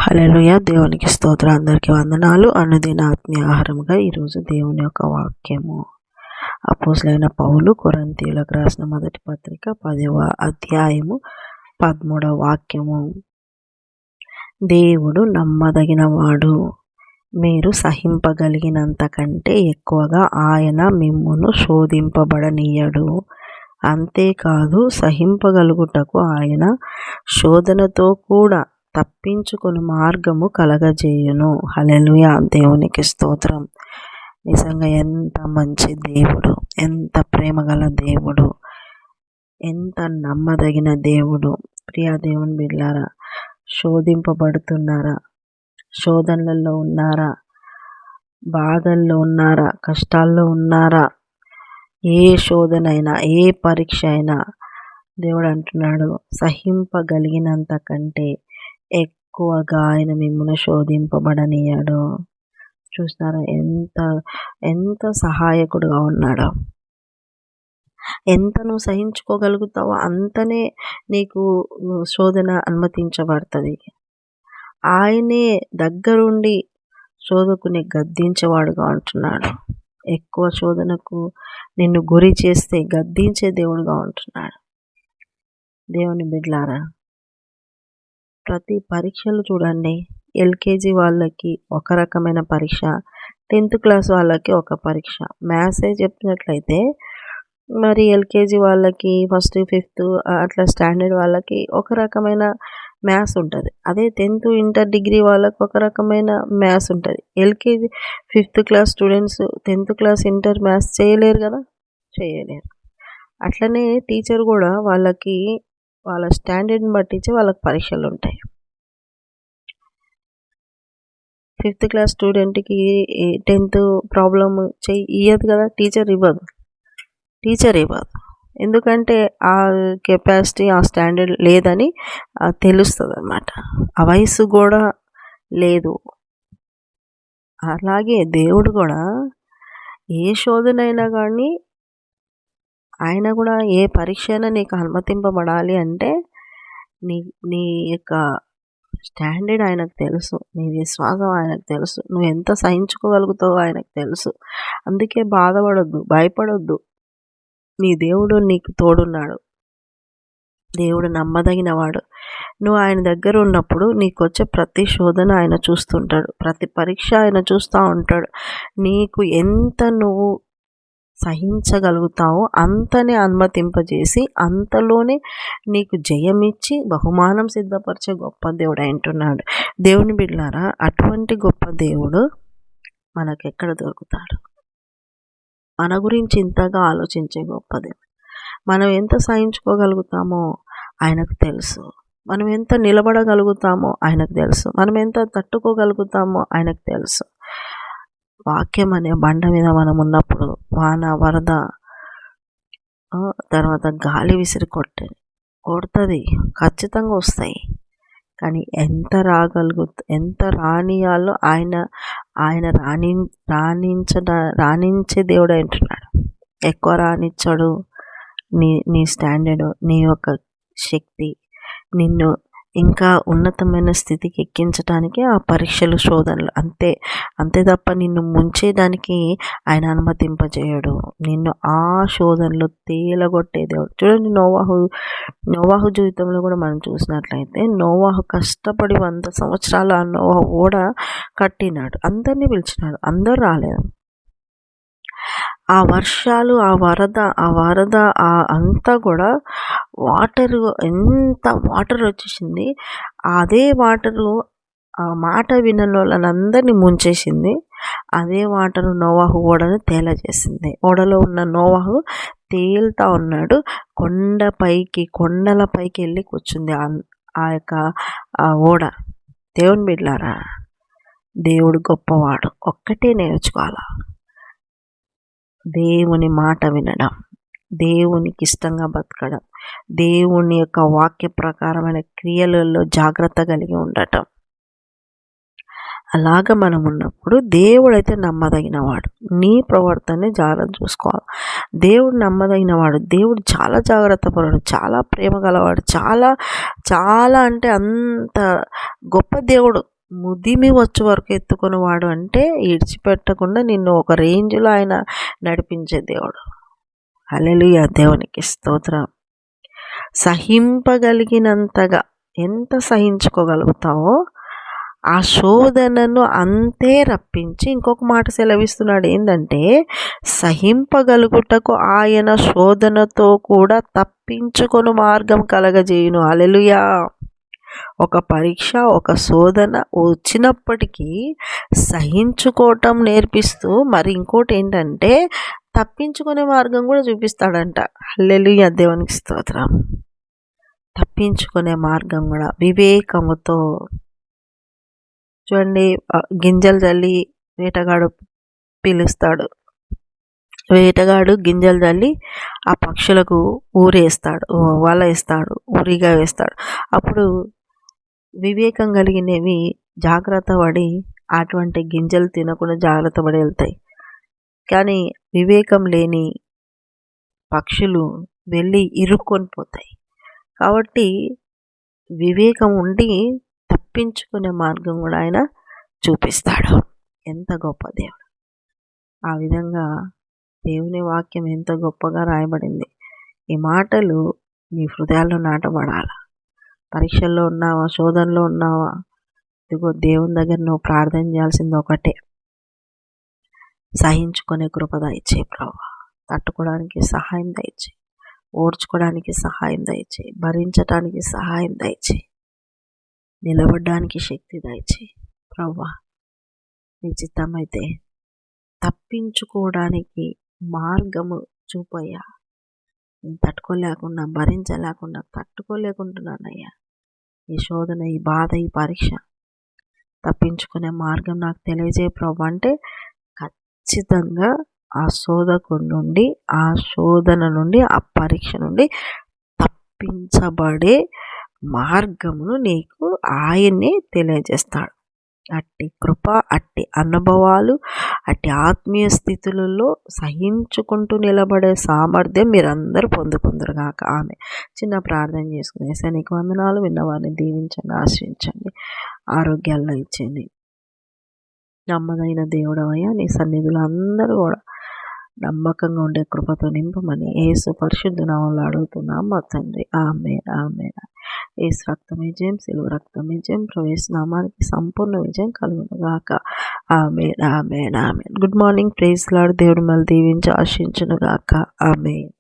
హల్లెలూయా. దేవునికి స్తోత్రం. అందరికీ వందనాలు. అనుదిన ఆత్మీయ ఆహారముగా ఈరోజు దేవుని యొక్క వాక్యము అపోస్తలుడైన పౌలు కొరింథీయులకు రాసిన మొదటి పత్రిక 10వ అధ్యాయము 13వ వాక్యము. దేవుడు నమ్మదగినవాడు, మీరు సహింపగలిగినంత కంటే ఎక్కువగా ఆయన మిమ్మును శోధింపబడనీయడు. అంతేకాదు, సహింపగలుగుటకు ఆయన శోధనతో కూడా తప్పించుకొని మార్గము కలగజేయును. హల్లెలూయా. దేవునికి స్తోత్రం. నిజంగా ఎంత మంచి దేవుడు, ఎంత ప్రేమగల దేవుడు, ఎంత నమ్మదగిన దేవుడు. ప్రియా దేవుని బిడ్డలారా, శోధింపబడుతున్నారా? శోధనలలో ఉన్నారా? బాధల్లో ఉన్నారా? కష్టాల్లో ఉన్నారా? ఏ శోధనైనా, ఏ పరీక్ష అయినా దేవుడు అంటున్నాడు, సహింపగలిగినంత కంటే ఎక్కువగా ఆయన మిమ్మల్ని శోధింపబడనీయడు. చూస్తారా ఎంత సహాయకుడుగా ఉన్నాడో. ఎంత నువ్వు సహించుకోగలుగుతావో అంతనే నీకు శోధన అనుమతించబడుతుంది. ఆయనే దగ్గరుండి శోధకుని గద్దించేవాడుగా ఉంటున్నాడు. ఎక్కువ శోధనకు నిన్ను గురి చేస్తే గద్దించే దేవుడుగా ఉంటున్నాడు. దేవుని బిడ్డలారా, ప్రతి పరీక్షలు చూడండి. ఎల్కేజీ వాళ్ళకి ఒక రకమైన పరీక్ష, 10th క్లాస్ వాళ్ళకి ఒక పరీక్ష. మ్యాథ్సే చెప్పినట్లయితే మరి ఎల్కేజీ వాళ్ళకి, ఫస్ట్ 5th అట్లా స్టాండర్డ్ వాళ్ళకి ఒక రకమైన మ్యాథ్స్ ఉంటుంది. అదే 10th ఇంటర్ డిగ్రీ వాళ్ళకి ఒక రకమైన మ్యాథ్స్ ఉంటుంది. LKG 5th class students 10th class inter maths చేయలేరు కదా, చేయలేరు. అట్లనే టీచర్ కూడా వాళ్ళకి వాళ్ళ స్టాండర్డ్ని బట్టించి వాళ్ళకి పరీక్షలు ఉంటాయి. 5th క్లాస్ స్టూడెంట్కి 10th ప్రాబ్లం ఇవ్వదు కదా, టీచర్ ఇవ్వదు. ఎందుకంటే ఆ కెపాసిటీ, ఆ స్టాండర్డ్ లేదని తెలుస్తుంది అన్నమాట. ఆ వయసు కూడా లేదు. అలాగే దేవుడు కూడా ఏ శోధనైనా కానీ, ఆయన కూడా ఏ పరీక్ష అయినా నీకు అనుమతింపబడాలి అంటే నీ యొక్క స్టాండర్డ్ ఆయనకు తెలుసు, నీ విశ్వాసం ఆయనకు తెలుసు, నువ్వు ఎంత సహించుకోగలుగుతావో ఆయనకు తెలుసు. అందుకే బాధపడొద్దు, భయపడొద్దు. నీ దేవుడు నీకు తోడున్నాడు. దేవుడు నమ్మదగినవాడు. నువ్వు ఆయన దగ్గర ఉన్నప్పుడు నీకు వచ్చే ప్రతి శోధన ఆయన చూస్తుంటాడు, ప్రతి పరీక్ష ఆయన చూస్తూ ఉంటాడు. నీకు ఎంత నువ్వు సహించగలుగుతావో అంతనే అనుమతింపజేసి అంతలోనే నీకు జయమిచ్చి బహుమానం సిద్ధపరిచే గొప్ప దేవుడు అంటున్నాడు. దేవుని బిడ్డలారా, అటువంటి గొప్ప దేవుడు మనకెక్కడ దొరుకుతాడు? మన గురించి ఇంతగా ఆలోచించే గొప్ప దేవుడు. మనం ఎంత సహించుకోగలుగుతామో ఆయనకు తెలుసు. మనం ఎంత నిలబడగలుగుతామో ఆయనకు తెలుసు. మనం ఎంత తట్టుకోగలుగుతామో ఆయనకు తెలుసు. వాక్యం అనే బండ మీద మనం ఉన్నప్పుడు వాన, వరద, తర్వాత గాలి విసిరి కొడుతుంది, ఖచ్చితంగా వస్తాయి. కానీ ఎంత రానియాలో ఆయన రాణించే దేవుడు అంటున్నాడు. ఎక్కువ రానిచ్చాడు. నీ స్టాండర్డ్, నీ యొక్క శక్తి నిన్ను ఇంకా ఉన్నతమైన స్థితికి ఎక్కించడానికి ఆ పరీక్షలు, శోధనలు అంతే తప్ప నిన్ను ముంచేదానికి ఆయన అనుమతింపజేయడు. నిన్ను ఆ శోధనలో తేలగొట్టే దేవుడు. చూడండి, నోవాహు జీవితంలో కూడా మనం చూసినట్లయితే, నోవాహు కష్టపడి 100 సంవత్సరాలు ఆ నోవాహు ఓడ కట్టినాడు. అందరినీ పిలిచినాడు, అందరు రాలేదు. ఆ వర్షాలు, ఆ వరద అంతా కూడా ఎంత వాటర్ వచ్చేసింది. అదే వాటరు ఆ మాట వినని వాళ్ళనందరినీ ముంచేసింది. అదే వాటరు నోవాహు ఓడను తేలజేసింది. ఓడలో ఉన్న నోవాహు తేలుతా ఉన్నాడు. కొండల పైకి వెళ్ళి కూర్చుంది ఆ యొక్క ఓడ. దేవుని బిడ్డలారా, దేవుడు గొప్పవాడు. ఒక్కటే నేర్చుకోవాలా, దేవుని మాట వినడం, దేవునికి ఇష్టంగా బతకడం, దేవుని యొక్క వాక్య ప్రకారమైన క్రియలలో జాగ్రత్త కలిగి ఉండటం. అలాగ మనం ఉన్నప్పుడు దేవుడైతే నమ్మదగినవాడు. నీ ప్రవర్తనని జాగ్రత్త చూసుకోవాలి. దేవుడు నమ్మదగినవాడు. దేవుడు చాలా జాగ్రత్త పరుడు, చాలా ప్రేమ గలవాడు, చాలా చాలా అంటే అంత గొప్ప దేవుడు. ముదిమి వచ్చే వరకు ఎత్తుకునేవాడు, అంటే ఇడిచిపెట్టకుండా నిన్ను ఒక రేంజ్లో ఆయన నడిపించే దేవుడు. హల్లెలూయా, దేవునికి స్తోత్రం. సహింపగలిగినంతగా ఎంత సహించుకోగలుగుతావో ఆ శోధనను అంతే రప్పించి ఇంకొక మాట సెలవిస్తున్నాడు. ఏంటంటే సహింపగలుగుటకు ఆయన శోధనతో కూడా తప్పించుకొని మార్గం కలగజేయును. హల్లెలూయా. ఒక పరీక్ష, ఒక శోధన వచ్చినప్పటికీ సహించుకోవటం నేర్పిస్తూ మరి ఇంకోటి ఏంటంటే తప్పించుకునే మార్గం కూడా చూపిస్తాడంట. హల్లెలూయా, దేవునికి స్తోత్రం. తప్పించుకునే మార్గం కూడా వివేకముతో. చూడండి, గింజలు చల్లి వేటగాడు పిలుస్తాడు. వేటగాడు గింజలు చల్లి ఆ పక్షులకు ఊరేస్తాడు, వల వేస్తాడు, ఊరిగా వేస్తాడు. అప్పుడు వివేకం కలిగినవి జాగ్రత్త పడి అటువంటి గింజలు తినకుండా జాగ్రత్త పడి వెళ్తాయి. కానీ వివేకం లేని పక్షులు వెళ్ళి ఇరుక్కొని పోతాయి. కాబట్టి వివేకం ఉండి తప్పించుకునే మార్గం కూడా ఆయన చూపిస్తాడు. ఎంత గొప్ప దేవుడు! ఆ విధంగా దేవుని వాక్యం ఎంత గొప్పగా రాయబడింది. ఈ మాటలు నీ హృదయాల్లో నాటబడాల. పరీక్షల్లో ఉన్నావా, శోధనలో ఉన్నావా, ఇదిగో దేవుని దగ్గర నువ్వు ప్రార్థన చేయాల్సింది ఒకటే, సహించుకునే కృప దయచేయి ప్రభువా. తట్టుకోవడానికి సహాయం దయచేయి, ఓర్చుకోవడానికి సహాయం దయచేయి, భరించడానికి సహాయం దయచేయి, నిలబడడానికి శక్తి దయచేయి ప్రభువా. నీ చిత్తమైతే తప్పించుకోవడానికి మార్గము చూపయ్యా. నేను తట్టుకోలేకుండా, భరించలేకుండా, తట్టుకోలేకుంటున్నానయ్యా. ఈ శోధన, ఈ బాధ, ఈ పరీక్ష తప్పించుకునే మార్గం నాకు తెలియజేయ ప్రభు అంటే ఖచ్చితంగా ఆ శోధకుడి నుండి, ఆ శోధన నుండి, ఆ పరీక్ష నుండి తప్పించబడే మార్గమును నీకు ఆయన్నే తెలియజేస్తాడు. అట్టి కృప, అట్టి అనుభవాలు, అట్టి ఆత్మీయ స్థితులలో సహించుకుంటూ నిలబడే సామర్థ్యం మీరందరూ పొందుకుందరుగాక. ఆమె చిన్న ప్రార్థన చేసుకుని, ఏసయ్యా నీకు వందనాలు. విన్నవారిని దీవించండి, ఆశ్రయించండి, ఆరోగ్యాల్లో ఇచ్చేయండి. నమ్మదైన దేవుడవయ్యా, నీ సన్నిధిలో అందరూ కూడా నమ్మకంగా ఉండే కృపతో నింపమని యేసు పరిశుద్ధ నామములో అడుగుతున్నాం మా తండ్రి. ఆమేన్, ఆమేన్. యేసు రక్తమే జయం, సిలువ రక్తమే జయం. ప్రవేశ నామానికి సంపూర్ణ విజయం కలుగును గాక. Amen, amen, amen. Good morning. Praise Lord. దేవుడు మళ్ళీ దీవించి ఆశించును గాక. ఆమేన్.